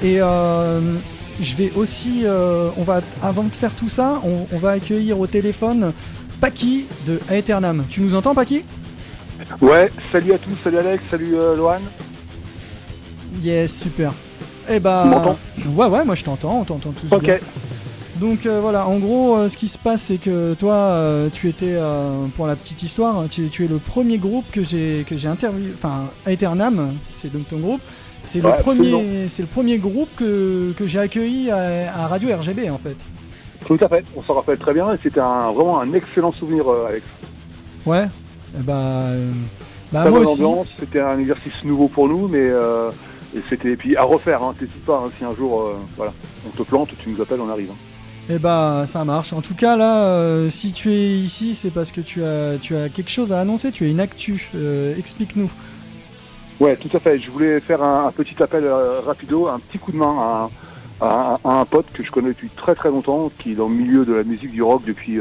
Et je vais aussi, avant de faire tout ça, on va accueillir au téléphone Paki de Aeternam. Tu nous entends, Paki ? Ouais, salut à tous, salut Alex, salut Lohan. Yes, super. Tu m'entends ? Ouais, moi je t'entends, on t'entend tous bien. Ok. Donc voilà, en gros, ce qui se passe, c'est que toi, tu étais, pour la petite histoire, tu es le premier groupe que j'ai interviewé, enfin, Aeternam, c'est donc ton groupe. C'est le premier groupe que j'ai accueilli à Radio RGB, en fait. Tout à fait, on s'en rappelle très bien et c'était vraiment un excellent souvenir, Alex. Ouais, Très moi bonne aussi. ambiance, c'était un exercice nouveau pour nous, mais et c'était puis à refaire, t'hésites pas, si un jour, on te plante, tu nous appelles, on arrive. Ça marche. En tout cas, là, si tu es ici, c'est parce que tu as quelque chose à annoncer, tu as une actu. Explique-nous. Ouais, tout à fait. Je voulais faire un petit appel rapido, un petit coup de main à un pote que je connais depuis très très longtemps, qui est dans le milieu de la musique du rock depuis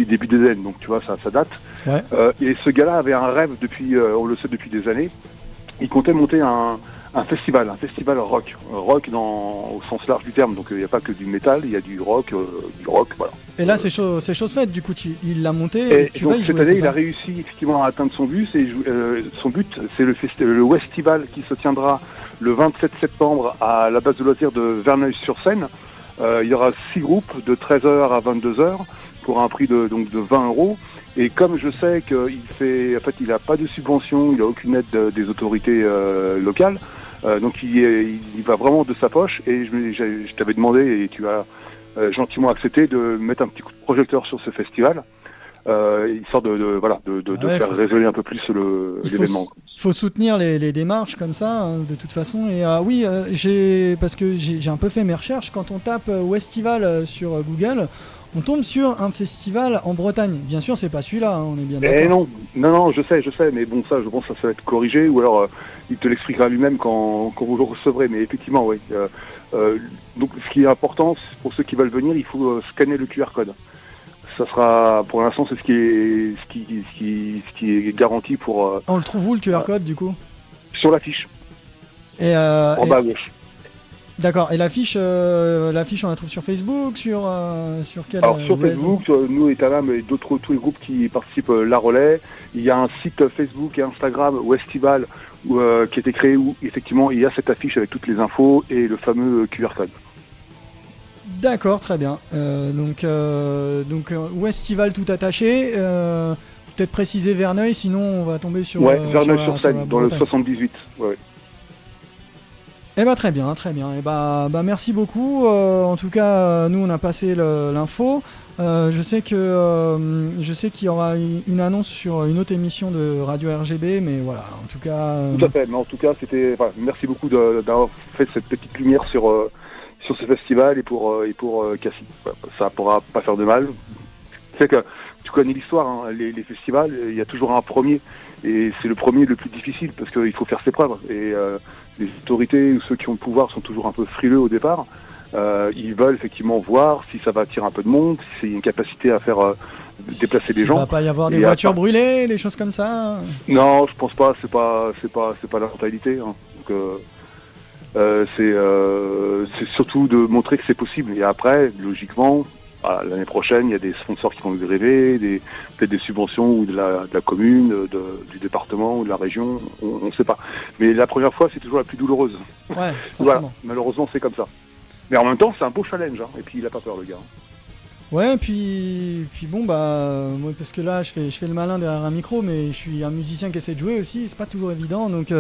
début des années, donc tu vois, ça date. Ouais. Et ce gars-là avait un rêve on le sait depuis des années. Il comptait monter un festival rock au sens large du terme. Donc il n'y a pas que du métal, il y a du rock, voilà. Et là, c'est chose faite. Du coup, il l'a monté. Et tu donc vas y cette jouer, année, c'est il ça a réussi effectivement à atteindre son but. Son but, c'est le Westival qui se tiendra le 27 septembre à la base de loisirs de Verneuil-sur-Seine. Il y aura 6 groupes de 13h à 22h pour un prix de 20 €. Et comme je sais qu'il n'a pas de subvention, il n'a aucune aide des autorités locales, donc il va vraiment de sa poche. Et je t'avais demandé, et tu as gentiment accepté, de mettre un petit coup de projecteur sur ce festival, histoire de faire résonner un peu plus l'événement. Il faut soutenir les démarches comme ça, de toute façon. Et parce que j'ai un peu fait mes recherches. Quand on tape Westival sur Google, on tombe sur un festival en Bretagne. Bien sûr, c'est pas celui-là, on est bien d'accord. Non, je sais, mais bon, ça, je pense que ça va être corrigé, ou alors il te l'expliquera lui-même quand vous le recevrez. Mais effectivement, oui. Donc, ce qui est important, pour ceux qui veulent venir, il faut scanner le QR code. Ça sera, pour l'instant, c'est ce qui est garanti pour. On le trouve où, le QR code, du coup ? Sur l'affiche. En bas à gauche. D'accord. Et l'affiche, on la trouve sur Facebook, sur quel Alors sur Facebook, nous Aeternam et tous les groupes qui participent, La Relais. Il y a un site Facebook et Instagram Westival qui a été créé où effectivement il y a cette affiche avec toutes les infos et le fameux QR code. D'accord, très bien. Donc Westival tout attaché. Peut-être préciser Verneuil, sinon on va tomber sur. Verneuil-sur-Seine, dans le 78. Ouais. Très bien. Merci beaucoup. En tout cas, nous on a passé l'info. Je sais qu'il y aura une annonce sur une autre émission de Radio RGB, mais voilà. En tout cas. Tout à fait. Mais en tout cas, merci beaucoup d'avoir fait cette petite lumière sur ce festival et pour Cassis. Ça pourra pas faire de mal. Tu sais que tu connais l'histoire, les festivals, il y a toujours un premier, et c'est le premier le plus difficile parce qu'il faut faire ses preuves. Et les autorités ou ceux qui ont le pouvoir sont toujours un peu frileux au départ. Ils veulent effectivement voir si ça va attirer un peu de monde, si c'est une capacité à faire déplacer des gens. Il va pas y avoir des voitures brûlées, des choses comme ça. Non, je pense pas. C'est pas la mentalité. Donc c'est surtout de montrer que c'est possible. Et après, logiquement, l'année prochaine, il y a des sponsors qui vont nous arriver, peut-être des subventions ou de la commune, du département ou de la région, on ne sait pas. Mais la première fois, c'est toujours la plus douloureuse. Ouais, forcément. Voilà, malheureusement, c'est comme ça. Mais en même temps, c'est un beau challenge, et puis il a pas peur, le gars. Ouais, puis bon, moi, parce que là, je fais le malin derrière un micro, mais je suis un musicien qui essaie de jouer aussi, c'est pas toujours évident, donc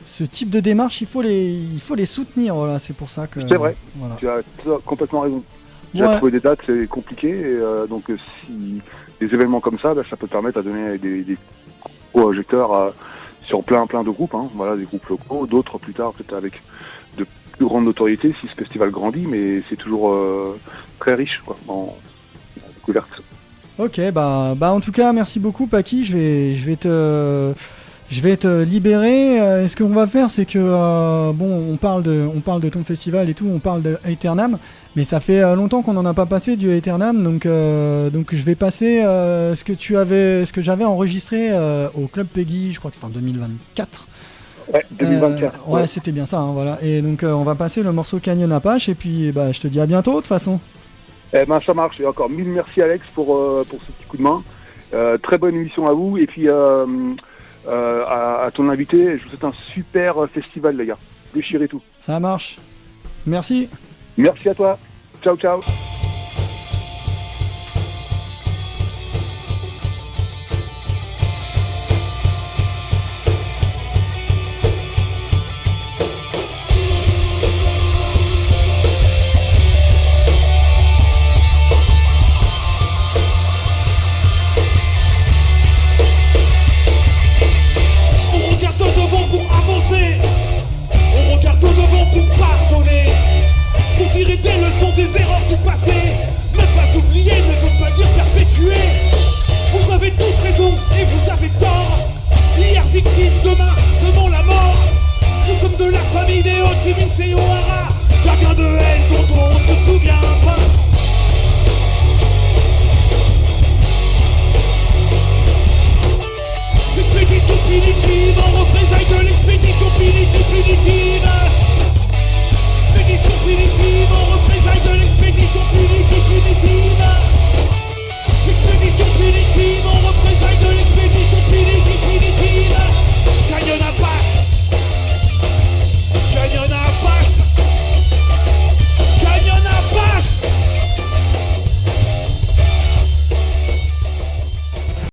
ce type de démarche, il faut les soutenir, voilà, c'est pour ça que... C'est vrai, voilà. Tu as complètement raison. Trouver des dates, c'est compliqué, et donc si des événements comme ça, ça peut permettre à donner des projecteurs sur plein de groupes, voilà, des groupes locaux, d'autres plus tard, peut-être avec de plus grandes notoriétés si ce festival grandit, mais c'est toujours très riche, quoi, en découverte. Ok, en tout cas, merci beaucoup, Paki, je vais te libérer. Ce qu'on va faire, c'est que on parle de ton festival et tout, on parle de Aeternam, mais ça fait longtemps qu'on n'en a pas passé du Aeternam, donc je vais passer ce que j'avais enregistré au Club Peggy, je crois que c'était en 2024. Ouais, 2024. Ouais, c'était bien ça, hein, voilà. Et donc on va passer le morceau Canyon Apache et puis je te dis à bientôt de toute façon. Eh ben ça marche. Et encore mille merci Alex pour ce petit coup de main. Très bonne émission à vous et puis à ton invité. Je vous souhaite un super festival les gars. Déchirez tout. Ça marche. Merci. Merci à toi. Ciao ciao. On regarde au devant pour pardonner, pour tirer des leçons des erreurs du passé. Ne pas oublier ne veut pas dire perpétuer. Vous avez tous raison et vous avez tort. Hier victime, demain semons la mort. Nous sommes de la famille des Ho Chi Minh et O'Hara. Chacun de haine dont on ne se souvient pas. L'expédition punitive en représailles de l'expédition punitive.